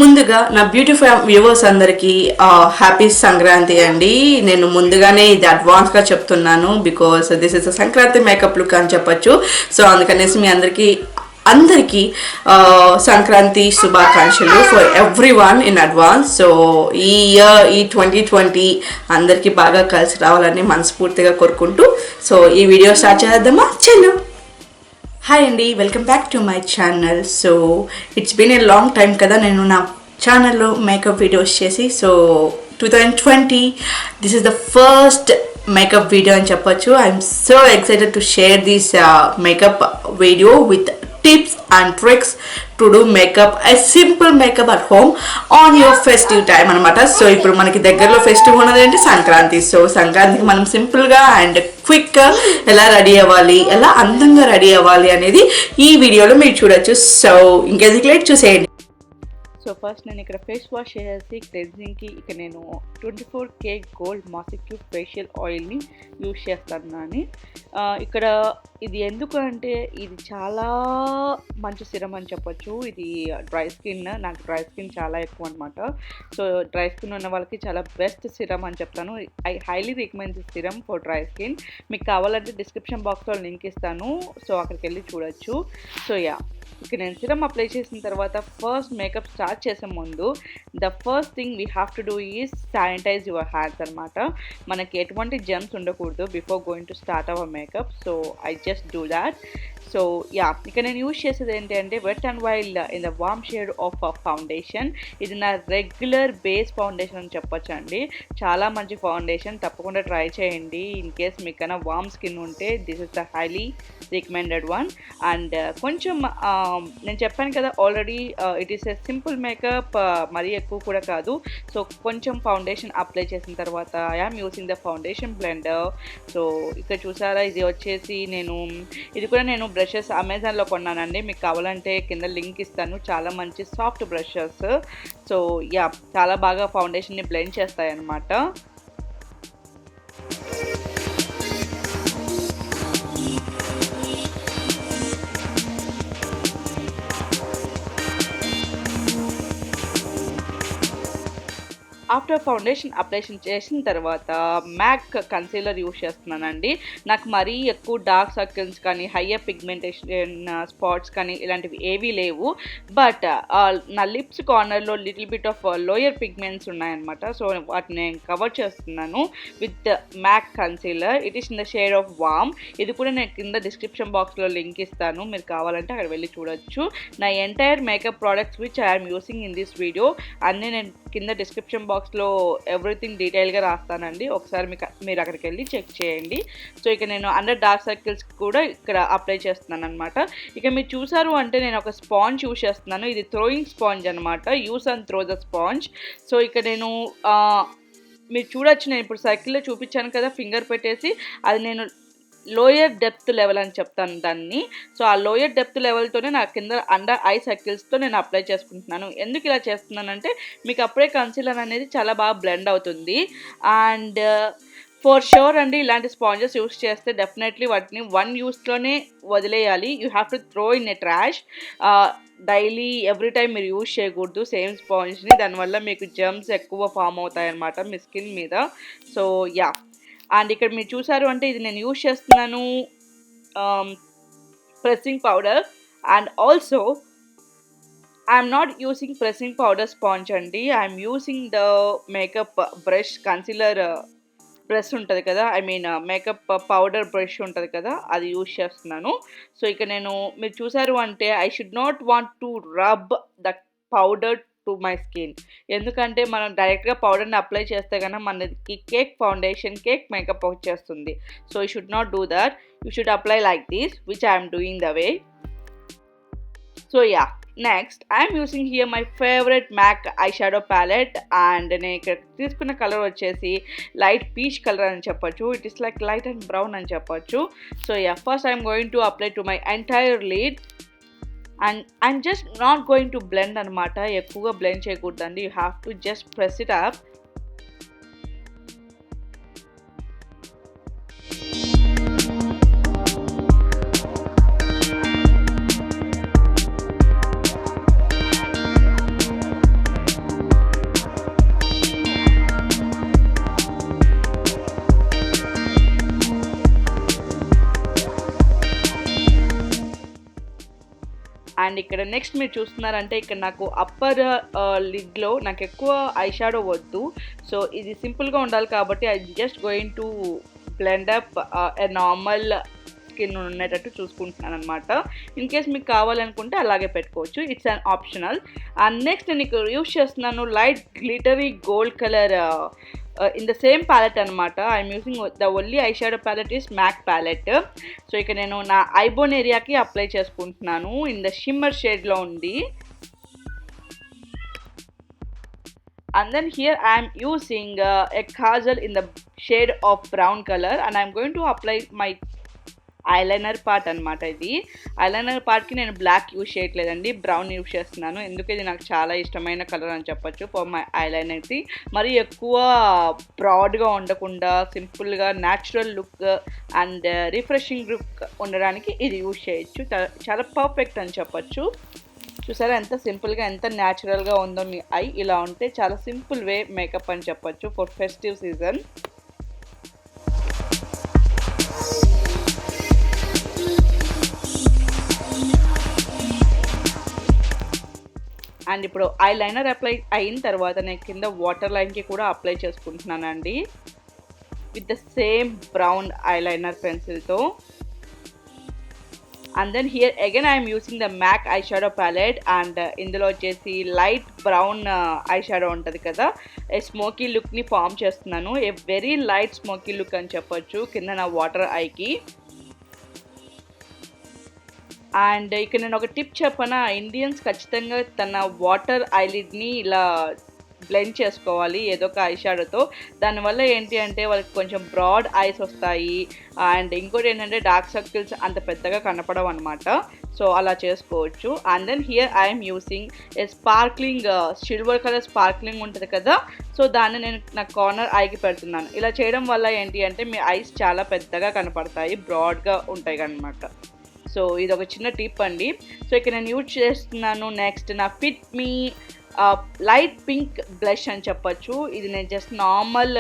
ముందుగా నా beautiful viewers అందరికీ హ్యాపీ సంక్రాంతి అండి. నేను ముందుగానే ఇది అడ్వాన్స్గా చెప్తున్నాను, because this is a Sankranti makeup look అని చెప్పొచ్చు. సో అందుకనేసి మీ అందరికీ సంక్రాంతి శుభాకాంక్షలు for every one in advance. So ఈ ఇయర్ ఈ 2020 అందరికీ బాగా కలిసి రావాలని మనస్ఫూర్తిగా కోరుకుంటూ సో ఈ వీడియో స్టార్ట్ చేద్దామా? చలో. హాయ్ అండి, welcome back to my channel. So it's been a long time కదా నేను నా ఛానల్లో మేకప్ వీడియోస్ చేసి. So 2020 this is the first makeup video అని చెప్పొచ్చు. I'm so excited to share this makeup video with tips and tricks to do makeup, a simple makeup at home on your festive time అనమాట. So ఇప్పుడు మనకి దగ్గరలో festive ఉన్నది ఏంటి? Sankranti. So సంక్రాంతికి మనం సింపుల్గా అండ్ క్విక్గా ఎలా రెడీ అవ్వాలి, ఎలా అందంగా రెడీ అవ్వాలి అనేది ఈ వీడియోలో మీరు చూడొచ్చు. సో ఇంకెందుకు లేట్ చూసేయండి. సో ఫస్ట్ నేను ఇక్కడ ఫేస్ వాష్ చేసి క్లెన్జింగ్కి ఇక నేను 24K గోల్డ్ MOSIQUE ఫేషియల్ ఆయిల్ని యూజ్ చేస్తున్నాను. ఇక్కడ ఇది ఎందుకు అంటే ఇది చాలా మంచి సిరం అని చెప్పొచ్చు. ఇది డ్రై స్కిన్, నాకు డ్రై స్కిన్ చాలా ఎక్కువ అనమాట. సో డ్రై స్కిన్ ఉన్న వాళ్ళకి చాలా బెస్ట్ సిరం అని చెప్తాను. I highly recommend this serum for dry skin. మీకు కావాలంటే డిస్క్రిప్షన్ బాక్స్లో లింక్ ఇస్తాను, సో అక్కడికి వెళ్ళి చూడొచ్చు. సో ఇక నేను సిరం అప్లై చేసిన తర్వాత ఫస్ట్ మేకప్ స్టార్ట్ చేసే ముందు the first thing we have to do is sanitise your hands అనమాట. మనకి ఎటువంటి జర్మ్స్ ఉండకూడదు before going to start our makeup. So I just do that. So ఇక నేను యూజ్ చేసేది ఏంటంటే wet and wild in the warm shade of foundation. ఇది నా రెగ్యులర్ బేస్ ఫౌండేషన్ అని చెప్పొచ్చు అండి. చాలా మంచి ఫౌండేషన్, తప్పకుండా ట్రై చేయండి. ఇన్ కేస్ మీకైనా వార్మ్ స్కిన్ ఉంటే this is the highly recommended one. And కొంచెం నేను చెప్పాను కదా already, it is a simple makeup, మరీ ఎక్కువ కూడా కాదు. సో కొంచెం ఫౌండేషన్ అప్లై చేసిన తర్వాత I'm using the foundation blender. So ఇక్కడ చూసారా, ఇది వచ్చేసి ఇది కూడా నేను బ్రషెస్ అమెజాన్లో కొన్నానండి. మీకు కావాలంటే కింద లింక్ ఇస్తాను. చాలా మంచి సాఫ్ట్ బ్రషెస్. సో చాలా బాగా ఫౌండేషన్ని బ్లెండ్ చేస్తాయి అన్నమాట. ఆఫ్టర్ ఫౌండేషన్ అప్లైషన్ చేసిన తర్వాత మ్యాక్ కన్సీలర్ యూజ్ చేస్తున్నానండి. నాకు మరీ ఎక్కువ డార్క్ సర్కిల్స్ కానీ హయ్యర్ పిగ్మెంటేషన్ స్పాట్స్ కానీ ఇలాంటివి ఏవీ లేవు. బట్ నా లిప్స్ కార్నర్లో little bit of lower pigments ఉన్నాయన్నమాట. సో వాటిని నేను కవర్ చేస్తున్నాను with MAC concealer. It is in the shade of warm. ఇది కూడా నేను కింద డిస్క్రిప్షన్ బాక్స్లో లింక్ ఇస్తాను, మీరు కావాలంటే అక్కడ వెళ్ళి చూడొచ్చు. నా entire makeup products which I'm using in this video అన్నీ నేను కింద డిస్క్రిప్షన్ బాక్స్లో ఎవ్రీథింగ్ డీటెయిల్గా రాస్తానండి. ఒకసారి మీరు అక్కడికి వెళ్ళి చెక్ చేయండి. సో ఇక నేను అండర్ డార్క్ సర్కిల్స్ కూడా ఇక్కడ అప్లై చేస్తున్నాను అనమాట. ఇక మీరు చూసారు అంటే నేను ఒక స్పాంజ్ యూజ్ చేస్తున్నాను. ఇది థ్రోయింగ్ స్పాంజ్ అనమాట. Use and throw the sponge. So ఇక నేను మీరు చూడొచ్చు, నేను ఇప్పుడు సర్కిల్లో చూపించాను కదా ఫింగర్ పెట్టేసి, అది నేను లోయర్ డెప్త్ లెవెల్ అని చెప్తాను దాన్ని. సో ఆ లోయర్ డెప్త్ లెవెల్తోనే నా కింద అండర్ ఐ సర్కిల్స్తో నేను అప్లై చేసుకుంటున్నాను. ఎందుకు ఇలా చేస్తున్నానంటే మీకు అప్పుడే కన్సీలర్ అనేది చాలా బాగా బ్లెండ్ అవుతుంది. అండ్ ఫర్ షూర్ అండి, ఇలాంటి స్పాంజెస్ యూస్ చేస్తే డెఫినెట్లీ వాటిని 1 యూస్లోనే వదిలేయాలి. You have to throw in a trash. Daily every time మీరు యూజ్ చేయకూడదు సేమ్ స్పాంజ్ని. దానివల్ల మీకు జర్మ్స్ ఎక్కువ ఫామ్ అవుతాయి అన్నమాట మీ స్కిన్ మీద. సో అండ్ ఇక్కడ మీరు చూసారు అంటే ఇది నేను యూజ్ చేస్తున్నాను pressing powder. And also I'm not using pressing powder sponge అండి. I'm using the makeup brush, concealer brush ఉంటుంది కదా, I mean makeup powder brush ఉంటుంది కదా, అది యూజ్ చేస్తున్నాను. సో ఇక మీరు చూసారు అంటే I should not want to rub the powder to my skin. ఎందుకంటే మనం డైరెక్ట్గా పౌడర్ని అప్లై చేస్తే కనుక మనకి కేక్ ఫౌండేషన్, కేక్ మేకప్ వచ్చేస్తుంది. So you should not do that. You should apply like this which I'm doing the way. So next I'm using here my favourite MAC eye shadow palette. And నేను ఇక్కడ తీసుకున్న colour వచ్చేసి light peach colour అని చెప్పొచ్చు. It is like light and brown అని చెప్పొచ్చు. So first I'm going to apply to my entire lid. And I'm just not going to blend అనమాట. ఎక్కువగా బ్లెండ్ చేయకూడదండి. You have to just press it up. And ఇక్కడ next మీరు చూస్తున్నారంటే ఇక్కడ నాకు upper లిడ్లో నాకు ఎక్కువ ఐ షాడో వద్దు, సో ఇది సింపుల్గా ఉండాలి కాబట్టి I just going to blend up a normal skin ఉండేటట్టు చూసుకుంటున్నాను అనమాట. ఇన్ కేస్ మీకు కావాలనుకుంటే అలాగే పెట్టుకోవచ్చు, it's an optional. And next నేను ఇక్కడ యూస్ చేస్తున్నాను light glittery gold colour in the same palette అనమాట. I'm using the only eye shadow palette is MAC palette. So ఇక నేను నా ఐబోన్ ఏరియాకి అప్లై చేసుకుంటున్నాను. ఇన్ ద షిమ్మర్ షేడ్లో ఉంది. And then here I am using a kajal in the shade of brown color and I am going to apply my eyeliner part అనమాట. ఇది eyeliner పార్ట్కి నేను బ్లాక్ యూజ్ చేయట్లేదండి, బ్రౌన్ యూజ్ చేస్తున్నాను. ఎందుకు ఇది నాకు చాలా ఇష్టమైన కలర్ అని చెప్పొచ్చు ఫర్ మై ఐలైనర్కి. మరి ఎక్కువ బ్రాడ్గా ఉండకుండా సింపుల్గా natural look and refreshing look ఉండడానికి ఇది యూజ్ చేయొచ్చు. చాలా పర్ఫెక్ట్ అని చెప్పొచ్చు. చూసారా ఎంత సింపుల్గా ఎంత న్యాచురల్గా ఉందో మీ ఐ. ఇలా ఉంటే చాలా సింపుల్ వే మేకప్ అని చెప్పొచ్చు ఫర్ ఫెస్టివ్ సీజన్. అండ్ ఇప్పుడు ఐ లైనర్ అప్లై అయిన తర్వాత నేను కింద వాటర్ లైన్కి కూడా అప్లై చేసుకుంటున్నానండి with the same brown eye liner పెన్సిల్తో. And then here again I'm using the MAC eye shadow palette and ఇందులో వచ్చేసి లైట్ బ్రౌన్ ఐ షాడో ఉంటుంది కదా, ఏ స్మోకీ లుక్ని ఫామ్ చేస్తున్నాను. A very light smoky look అని చెప్పొచ్చు కింద నా వాటర్ ఐకి. అండ్ ఇక్కడ నేను ఒక టిప్ చెప్పనా, ఇండియన్స్ ఖచ్చితంగా తన వాటర్ ఐలిడ్ని ఇలా బ్లెండ్ చేసుకోవాలి ఏదో ఒక ఐ షాడోతో. దానివల్ల ఏంటి అంటే వాళ్ళకి కొంచెం బ్రాడ్ ఐస్ వస్తాయి అండ్ ఇంకోటి ఏంటంటే డార్క్ సర్కిల్స్ అంత పెద్దగా కనపడవు అనమాట. సో అలా చేసుకోవచ్చు. And then here I'm using a sparkling silver colour sparkling ఉంటుంది కదా, సో దాన్ని నేను నా కార్నర్ ఐకి పెడుతున్నాను. ఇలా చేయడం వల్ల ఏంటి అంటే మీ ఐస్ చాలా పెద్దగా కనపడతాయి, బ్రాడ్గా ఉంటాయి అన్నమాట. సో ఇది ఒక చిన్న టిప్ అండి. సో ఇక్కడ నేను యూజ్ చేస్తున్నాను నెక్స్ట్ నా ఫిట్ మీ లైట్ పింక్ బ్లష్ అని చెప్పొచ్చు. ఇది నేను జస్ట్ నార్మల్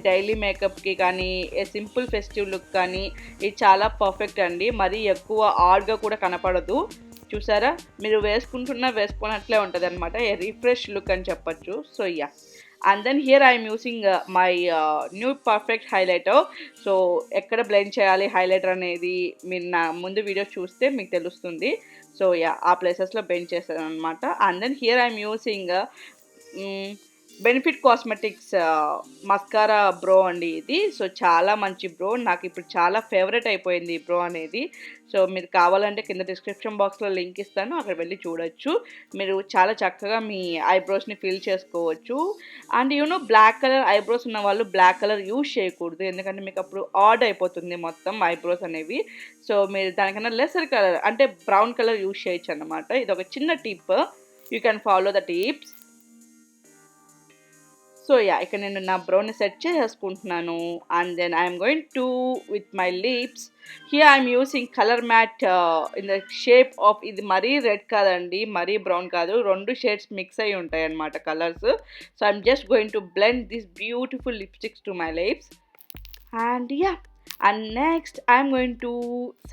డైలీ మేకప్కి కానీ ఏ సింపుల్ ఫెస్టివ్ లుక్ కానీ ఇది చాలా పర్ఫెక్ట్ అండి. మరీ ఎక్కువ ఆడ్గా కూడా కనపడదు. చూసారా, మీరు వేసుకున్నట్లే ఉంటుంది అనమాట, ఏ రిఫ్రెష్ లుక్ అని చెప్పొచ్చు. So yeah, and then here I'm using my nude perfect highlighter. So ఎక్కడ బ్లెండ్ చేయాలి హైలైటర్ అనేది మీరు నా ముందు వీడియోస్ చూస్తే మీకు తెలుస్తుంది. సో యా, ఆ ప్లేసెస్లో బ్లెండ్ చేస్తాను అనమాట. And then here I'm using Benefit Cosmetics mascara brow అండి ఇది. సో చాలా మంచి బ్రో, నాకు ఇప్పుడు చాలా ఫేవరెట్ అయిపోయింది ఈ బ్రో అనేది. సో మీరు కావాలంటే కింద డిస్క్రిప్షన్ బాక్స్లో లింక్ ఇస్తాను, అక్కడ వెళ్ళి చూడొచ్చు. మీరు చాలా చక్కగా మీ ఐబ్రోస్ని ఫిల్ చేసుకోవచ్చు. And you know black colour eyebrows ఉన్న వాళ్ళు బ్లాక్ కలర్ యూజ్ చేయకూడదు, ఎందుకంటే మీకు అప్పుడు ఆడ్ అయిపోతుంది మొత్తం ఐబ్రోస్ అనేవి. సో మీరు దానికన్నా లెసర్ కలర్ అంటే బ్రౌన్ కలర్ యూజ్ చేయొచ్చు అన్నమాట. ఇది ఒక చిన్న tip, you can follow the tips. So yeah, ఇక్కడ నేను నా బ్రౌన్ని సెట్ చేసుకుంటున్నాను. And then I'm going to with my lips. Here I'm using Colormate in the shape of, ఇది మరీ రెడ్ కాదండి, మరీ బ్రౌన్ కాదు, 2 షేడ్స్ మిక్స్ అయి ఉంటాయి అన్నమాట colours. So I'm just going to blend this beautiful lipsticks to my lips. And yeah, and next I'm going to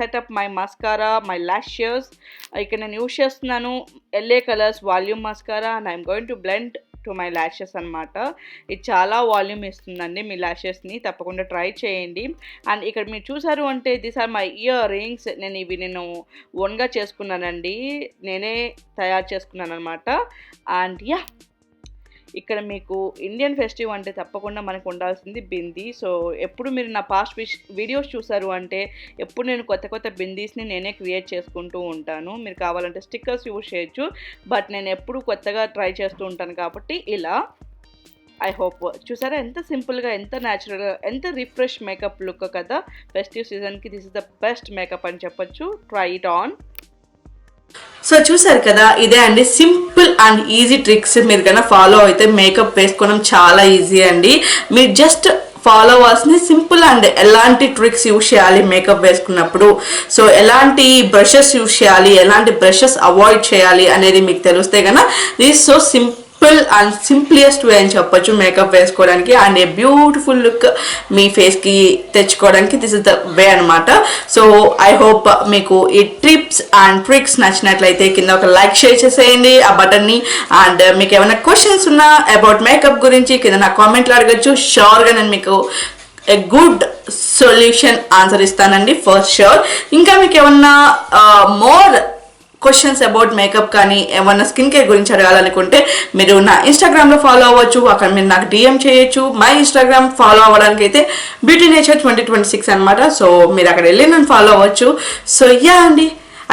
set up my mascara, my lashes. ఇక్కడ నేను యూజ్ చేస్తున్నాను LA colours volume mascara and I'm going to blend to my lashes అనమాట. ఇది చాలా volume ఇస్తుందండి మీ ల్యాషెస్ని, తప్పకుండా try చేయండి. And ఇక్కడ మీరు చూసారు అంటే these are my earrings. నేను ఓన్గా చేసుకున్నానండి, నేనే తయారు చేసుకున్నాను అనమాట. అండ్ యా, ఇక్కడ మీకు ఇండియన్ ఫెస్టివ్ అంటే తప్పకుండా మనకు ఉండాల్సింది బిందీ. సో ఎప్పుడు మీరు నా పాస్ట్ వీడియోస్ చూసారు అంటే ఎప్పుడు నేను కొత్త బిందీస్ని నేనే క్రియేట్ చేసుకుంటూ ఉంటాను. మీరు కావాలంటే స్టిక్కర్స్ యూజ్ చేయొచ్చు, బట్ నేను ఎప్పుడు కొత్తగా ట్రై చేస్తూ ఉంటాను కాబట్టి ఇలా. ఐ హోప్ చూసారా ఎంత సింపుల్గా, ఎంత న్యాచురల్గా, ఎంత రిఫ్రెష్ మేకప్ లుక్ కదా ఫెస్టివ్ సీజన్కి. This is the best makeup అని చెప్పొచ్చు. Try it on. సో చూసారు కదా, ఇదే అండి సింపుల్ అండ్ ఈజీ ట్రిక్స్. మీరు కన్నా ఫాలో అయితే మేకప్ వేసుకోవడం చాలా ఈజీ అండి. మీరు జస్ట్ ఫాలో అవ్వాల్సింది సింపుల్ అండ్ ఎలాంటి ట్రిక్స్ యూజ్ చేయాలి మేకప్ వేసుకున్నప్పుడు, సో ఎలాంటి బ్రషెస్ యూజ్ చేయాలి, ఎలాంటి బ్రషెస్ అవాయిడ్ చేయాలి అనేది మీకు తెలిస్తే కన్నా this so simple and simplest వే అని చెప్పొచ్చు మేకప్ వేసుకోవడానికి అండ్ ఏ బ్యూటిఫుల్ లుక్ మీ ఫేస్కి తెచ్చుకోవడానికి దిస్ ఇస్ ద వే అనమాట. సో ఐ హోప్ మీకు ఈ టిప్స్ అండ్ ట్రిక్స్ నచ్చినట్లయితే కింద ఒక లైక్ షేర్ చేసేయండి ఆ బటన్ని. అండ్ మీకు ఏమైనా క్వశ్చన్స్ ఉన్నా అబౌట్ మేకప్ గురించి కింద నా కామెంట్లో అడగచ్చు. షూర్గా నేను మీకు ఏ గుడ్ సొల్యూషన్ ఆన్సర్ ఇస్తానండి ఫస్ట్ షూర్. ఇంకా మీకు ఏమన్నా మోర్ క్వశ్చన్స్ అబౌట్ మేకప్ కానీ ఏమన్నా స్కిన్ కేర్ గురించి అడగాలనుకుంటే మీరు నా ఇన్స్టాగ్రామ్లో ఫాలో అవ్వచ్చు. అక్కడ మీరు నాకు డిఎం చేయొచ్చు. మై ఇన్స్టాగ్రామ్ ఫాలో అవ్వడానికి అయితే బ్యూటీ నేచర్ 2026 అనమాట. సో మీరు అక్కడ వెళ్ళి నన్ను ఫాలో అవ్వచ్చు. సో యా అండి,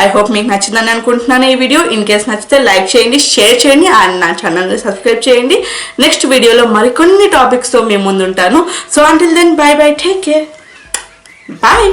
ఐ హోప్ మీకు నచ్చిందని అనుకుంటున్నాను ఈ వీడియో. ఇన్ కేస్ నచ్చితే లైక్ చేయండి, షేర్ చేయండి అండ్ నా ఛానల్ని సబ్స్క్రైబ్ చేయండి. నెక్స్ట్ వీడియోలో మరికొన్ని టాపిక్స్తో మేము ముందుంటాను. So until then bye bye, take care, bye.